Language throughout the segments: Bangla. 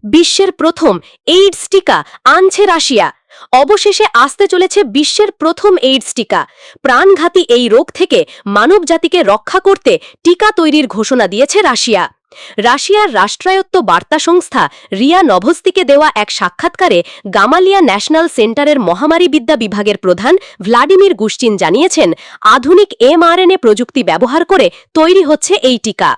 বিশ্বের প্রথম এইডস টিকা আনছে রাশিয়া। অবশেষে আসতে চলেছে বিশ্বের প্রথম এইডস টিকা। প্রাণঘাতী এই রোগ থেকে মানবজাতিকে রক্ষা করতে টিকা তৈরির ঘোষণা দিয়েছে রাশিয়া। রাশিয়ার রাষ্ট্রায়ত্ত বার্তা সংস্থা রিয়া নভস্তিকে দেওয়া এক সাক্ষাৎকারে গামালিয়া ন্যাশনাল সেন্টারের মহামারীবিদ্যা বিভাগের প্রধান ভ্লাদিমির গুশচিন জানিয়েছেন, আধুনিক এমআরএনএ প্রযুক্তি ব্যবহার করে তৈরি হচ্ছে এই টিকা।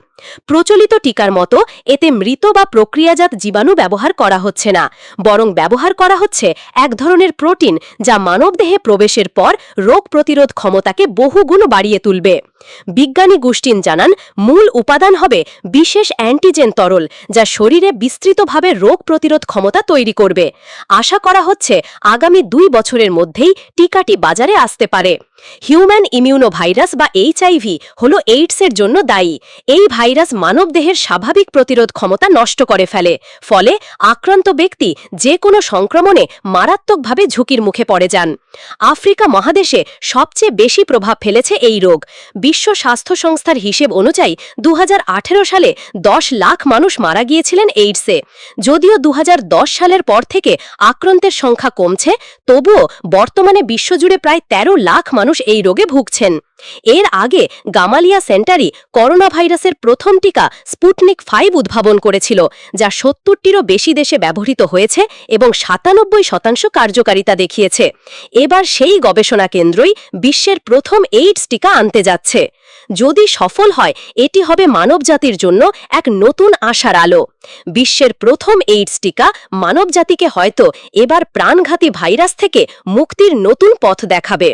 প্রচলিত টিকার মতো এতে মৃত বা প্রক্রিয়াজাত জীবাণু ব্যবহার করা হচ্ছে না, বরং ব্যবহার করা হচ্ছে এক ধরনের প্রোটিন যা মানবদেহে প্রবেশের পর রোগ প্রতিরোধ ক্ষমতাকে বহুগুণ বাড়িয়ে তুলবে। বিজ্ঞানী গুশচিন জানান, মূল উপাদান হবে বিশেষ অ্যান্টিজেন তরল, যা শরীরে বিস্তৃতভাবে রোগ প্রতিরোধ ক্ষমতা তৈরি করবে। আশা করা হচ্ছে আগামী 2 বছরের মধ্যেই টিকাটি বাজারে আসতে পারে। হিউম্যান ইমিউনোভাইরাস বা এইচআইভি হল এইডসের জন্য দায়ী। এই ভাইরাস মানবদেহের স্বাভাবিক প্রতিরোধ ক্ষমতা নষ্ট করে ফেলে, ফলে আক্রান্ত ব্যক্তি যে কোনো সংক্রমণে মারাত্মকভাবে ঝুঁকির মুখে পড়ে যান। আফ্রিকা মহাদেশে সবচেয়ে বেশি প্রভাব ফেলেছে এই রোগ। বিশ্ব স্বাস্থ্য সংস্থার হিসেব অনুযায়ী 2018 সালে 10 লাখ মানুষ মারা গিয়েছিলেন এইডসে। যদিও 2010 সালের পর থেকে আক্রান্তের সংখ্যা কমছে, তবুও বর্তমানে বিশ্বজুড়ে প্রায় 13 লাখ মানুষ এই রোগে ভুগছেন। এর আগে গামালিয়া সেন্টারই করোনা ভাইরাসের প্রথম টিকা স্পুটনিক 5 উদ্ভাবন করেছিল, যা 70টিরও বেশি দেশে ব্যবহৃত হয়েছে এবং 97% কার্যকারিতা দেখিয়েছে। এবার সেই গবেষণা কেন্দ্রই বিশ্বের প্রথম এইডস টিকা আনতে যাচ্ছে। যদি সফল হয়, এটি হবে মানবজাতির জন্য এক নতুন আশার আলো। বিশ্বের প্রথম এইডস টিকা মানবজাতিকে হয়তো এবার প্রাণঘাতী ভাইরাস থেকে মুক্তির নতুন পথ দেখাবে।